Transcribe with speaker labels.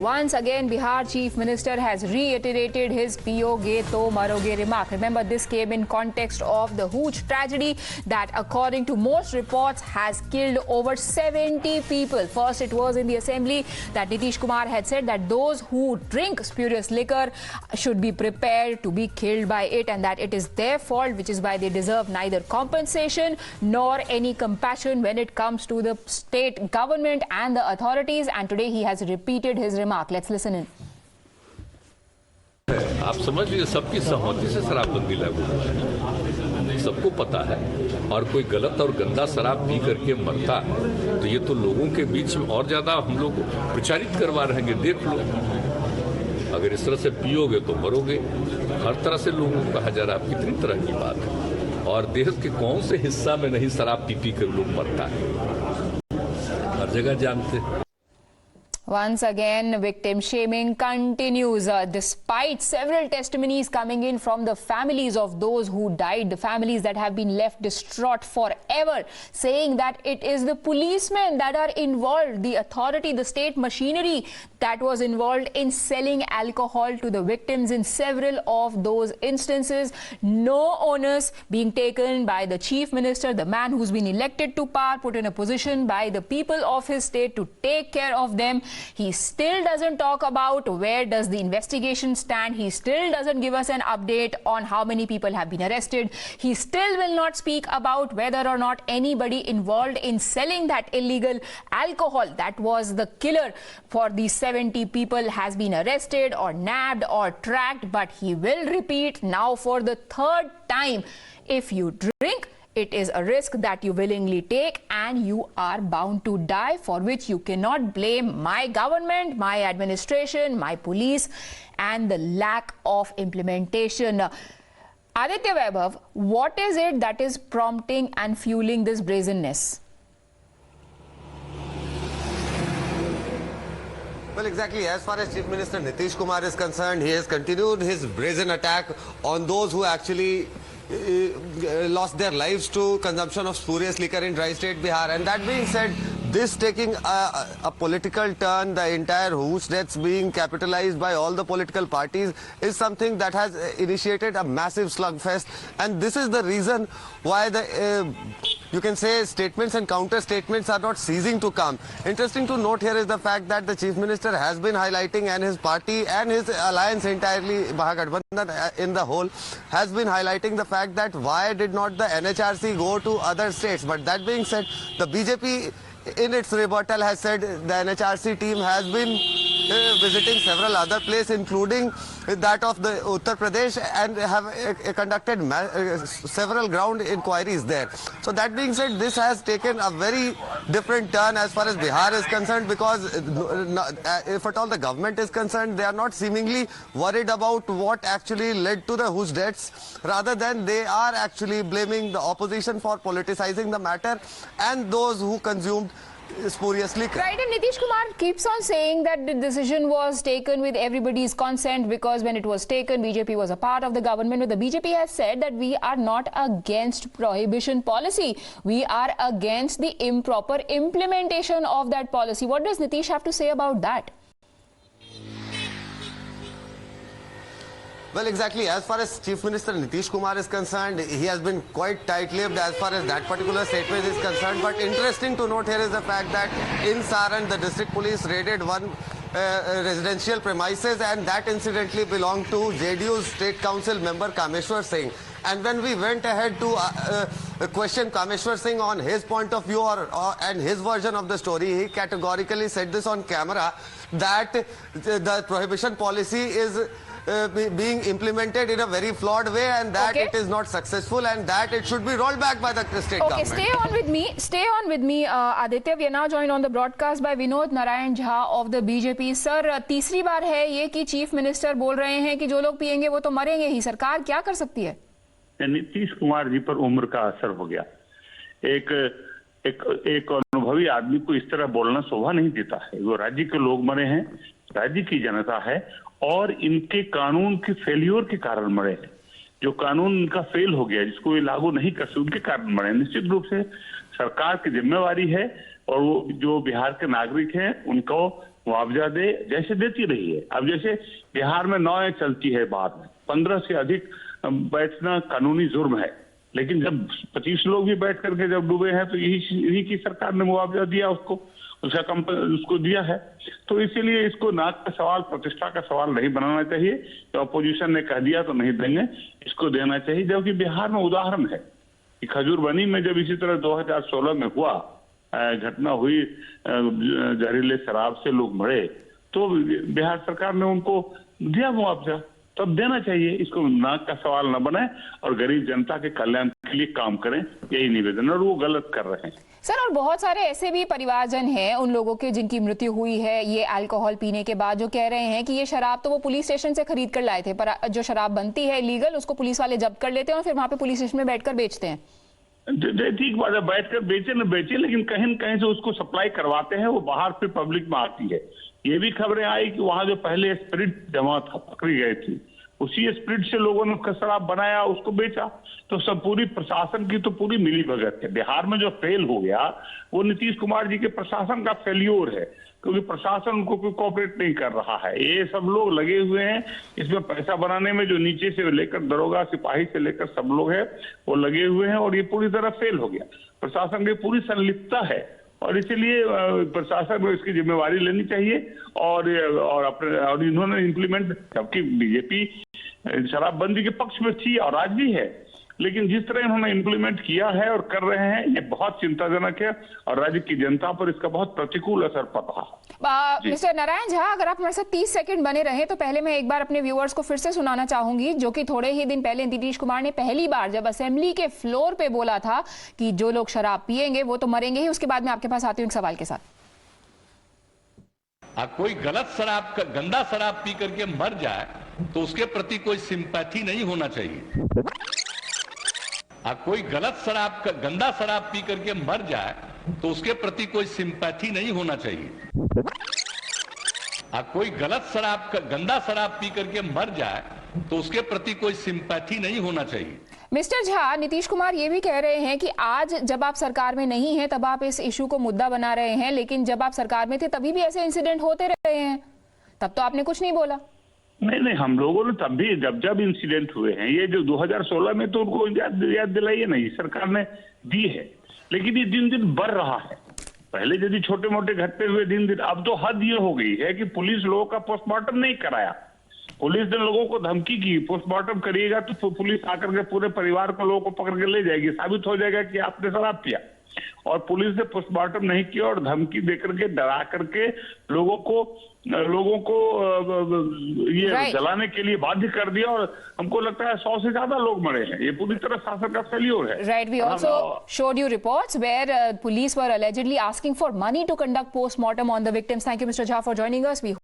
Speaker 1: Once again, Bihar Chief Minister has reiterated his "Piyoge to maroge" remark. Remember, this came in context of the Hooch tragedy that, according to most reports, has killed over 70 people. First, it was in the assembly that Nitish Kumar had said that those who drink spurious liquor should be prepared to be killed by it, and that it is their fault, which is why they deserve neither compensation nor any compassion when it comes to the state government and the authorities. And today he has repeated his remark. Let's listen in.
Speaker 2: आप समझ लीजिए सबकी सहमति से शराबबंदी लागू है, सबको पता है। और कोई गलत और गंदा शराब पी करके मरता है तो ये तो लोगों के बीच में और ज्यादा हम लोग प्रचारित करवा रहे हैं। देख लो, अगर इस तरह से पियोगे तो मरोगे। हर तरह से लोगों को कहा जा रहा है, कितनी तरह की बात है। और देश के कौन से हिस्सा में नहीं शराब पी पी कर लोग मरता है, हर जगह जानते हैं।
Speaker 1: Once again, victim shaming continues. Despite several testimonies coming in from the families of those who died, the families that have been left distraught forever, saying that it is the policemen that are involved, the authority, the state machinery that was involved in selling alcohol to the victims in several of those instances. No onus being taken by the chief minister, the man who's been elected to power, put in a position by the people of his state to take care of them. He still doesn't talk about where does the investigation stand. He still doesn't give us an update on how many people have been arrested. He still will not speak about whether or not anybody involved in selling that illegal alcohol that was the killer for these 70 people has been arrested or nabbed or tracked. But he will repeat now for the third time, if you drink, it is a risk that you willingly take and you are bound to die, for which you cannot blame my government, my administration, my police, and the lack of implementation. Aditya Vaibhav, what is it that is prompting and fueling this brazenness?
Speaker 3: Well, exactly. As far as Chief Minister Nitish Kumar is concerned, he has continued his brazen attack on those who actually lost their lives to consumption of spurious liquor in dry state Bihar. And that being said, this taking a political turn, the entire Hooch deaths being capitalized by all the political parties, is something that has initiated a massive slugfest. And this is the reason why the you can say statements and counter statements are not ceasing to come. Interesting to note here is the fact that the Chief Minister has been highlighting, and his party and his alliance entirely, Mahagathbandhan in the whole, has been highlighting the fact that why did not the NHRC go to other states. But that being said, the BJP in its rebuttal has said the NHRC team has been visiting several other places, including that of the Uttar Pradesh, and have conducted several ground inquiries there. So that being said, this has taken a very different turn as far as Bihar is concerned, because if at all the government is concerned, they are not seemingly worried about what actually led to the Hooch deaths. Rather than they are actually blaming the opposition for politicizing the matter and those who consumed spurious liquor.
Speaker 1: Right, and Nitish Kumar keeps on saying that the decision was taken with everybody's consent, because when it was taken, BJP was a part of the government. But the BJP has said that we are not against prohibition policy. We are against the improper implementation of that policy. What does Nitish have to say about that?
Speaker 3: Well, exactly. As far as Chief Minister Nitish Kumar is concerned, he has been quite tight-lipped as far as that particular statement is concerned. But interesting to note here is the fact that in Saran, the district police raided one residential premises, and that incidentally belonged to JDU's State Council member Kameshwar Singh. And when we went ahead to question Kameshwar Singh on his point of view and his version of the story, he categorically said this on camera, that the prohibition policy is being implemented in a very flawed way, and that it is not successful, and that it should be rolled back by the state government.
Speaker 1: Stay on with me, Aditya. We are now joined on the broadcast by Vinod Narayan Jha of the BJP. Sir, तीसरी बार है ये कि chief minister बोल रहे हैं कि जो लोग पिएंगे वो तो मरेंगे ही। सरकार क्या कर सकती है?
Speaker 4: नीतीश कुमार जी पर उम्र का असर हो गया। एक अनुभवी आदमी को इस तरह बोलना शोभा नहीं देता है। वो राज्य के लोग मरे हैं, राज्य की जनता है, और इनके कानून के फेल्योर के कारण मरे हैं। जो कानून इनका फेल हो गया, जिसको ये लागू नहीं कर सकते, उनके कारण मरे। निश्चित रूप से सरकार की जिम्मेवारी है, और वो जो बिहार के नागरिक हैं उनको मुआवजा दे, जैसे देती रही है। अब जैसे बिहार में 9 चलती है, बाद में 15 से अधिक बैठना कानूनी जुर्म है, लेकिन जब 25 लोग भी बैठ करके जब डूबे हैं तो यही की सरकार ने मुआवजा दिया उसको, उसको दिया है। तो इसीलिए इसको नाक का सवाल, प्रतिष्ठा का सवाल नहीं बनाना चाहिए। तो अपोजिशन ने कह दिया तो नहीं देंगे, इसको देना चाहिए। जबकि बिहार में उदाहरण है कि खजूरबनी में जब इसी तरह 2016 में हुआ, घटना हुई, जहरीले शराब से लोग मरे, तो बिहार सरकार ने उनको दिया मुआवजा, तब देना चाहिए। इसको नाक का सवाल न बनाए और गरीब जनता के कल्याण के लिए काम करें, यही निवेदन, और वो गलत कर रहे हैं।
Speaker 1: सर, और बहुत सारे ऐसे भी परिवारजन हैं उन लोगों के जिनकी मृत्यु हुई है ये अल्कोहल पीने के बाद, जो कह रहे हैं कि ये शराब तो वो पुलिस स्टेशन से खरीद कर लाए थे, पर जो शराब बनती है इलीगल, उसको पुलिस वाले जब्त कर लेते हैं और फिर वहां पे पुलिस स्टेशन में बैठकर बेचते हैं।
Speaker 4: ठीक बात है, बैठकर बेचे न बेचे, लेकिन कहीं न कहीं से उसको सप्लाई करवाते हैं, वो बाहर फिर पब्लिक में आती है। ये भी खबरें आई कि वहां जो पहले स्पिरिट जमा था, पकड़ी गई थी, उसी स्पिरिट से लोगों ने शराब बनाया, उसको बेचा। तो सब पूरी प्रशासन की तो पूरी मिली भगत है। बिहार में जो फेल हो गया वो नीतीश कुमार जी के प्रशासन का फेल्योर है, क्योंकि प्रशासन उनको कोई कोऑपरेट नहीं कर रहा है। ये सब लोग लगे हुए हैं इसमें पैसा बनाने में, जो नीचे से लेकर दरोगा सिपाही से लेकर सब लोग हैं वो लगे हुए हैं, और ये पूरी तरह फेल हो गया। प्रशासन की पूरी संलिप्तता है, और इसीलिए प्रशासन को इसकी जिम्मेवारी लेनी चाहिए। और इन्होंने इम्प्लीमेंट, जबकि बीजेपी शराबबंदी के पक्ष में थी और आज भी है, लेकिन जिस तरह इन्होंने इम्प्लीमेंट किया है और कर रहे हैं, ये बहुत चिंताजनक है और राज्य की जनता पर इसका बहुत प्रतिकूल असर पड़ रहा है।
Speaker 1: मिस्टर नारायण झा, अगर आप हमारे साथ 30 सेकंड बने रहे तो पहले मैं एक बार अपने व्यूअर्स को फिर से सुनाना चाहूंगी, जो कि थोड़े ही दिन पहले नीतीश कुमार ने पहली बार जब असेंबली के फ्लोर पे बोला था कि जो लोग शराब पिएंगे वो तो मरेंगे ही। उसके बाद मैं आपके पास आती हूँ एक सवाल के साथ।
Speaker 2: कोई गलत शराब, गंदा शराब पी करके मर जाए तो उसके प्रति कोई सिंपैथी नहीं होना चाहिए। कोई गलत शराब, गंदा शराब पी करके मर जाए तो उसके प्रति कोई सिंपैथी नहीं होना चाहिए। कोई गलत शराब, गंदा शराब पी करके मर जाए तो उसके प्रति कोई सिंपैथी नहीं होना चाहिए।
Speaker 1: मिस्टर झा, नीतीश कुमार ये भी कह रहे हैं कि आज जब आप सरकार में नहीं हैं तब आप इस इशू को मुद्दा बना रहे हैं, लेकिन जब आप सरकार में थे तभी भी ऐसे इंसिडेंट होते रहे हैं, तब तो आपने कुछ नहीं बोला।
Speaker 4: नहीं, हम लोगों ने तब भी जब इंसिडेंट हुए हैं, ये जो 2016 में तो उनको याद दिलाइए नहीं, सरकार ने दी है, लेकिन ये दिन दिन बढ़ रहा है। पहले यदि छोटे मोटे घटते हुए दिन दिन, अब तो हद ये हो गई है कि पुलिस लोगों का पोस्टमार्टम नहीं कराया। पुलिस ने लोगों को धमकी की, पोस्टमार्टम करिएगा तो पुलिस आकर के पूरे परिवार को, लोगों को पकड़ के ले जाएगी, साबित हो जाएगा कि आपने शराब पिया। और पुलिस ने पोस्टमार्टम नहीं किया और धमकी देकर के, डरा करके लोगों को ये जलाने के लिए बाध्य कर दिया, और हमको लगता है 100 से ज्यादा लोग मरे हैं। ये पूरी तरह शासन का फेल्योर है।
Speaker 1: Right, we also showed you reports where police were allegedly asking for money to conduct post-mortem on the victims. Thank you, Mr. Jha, for joining us. We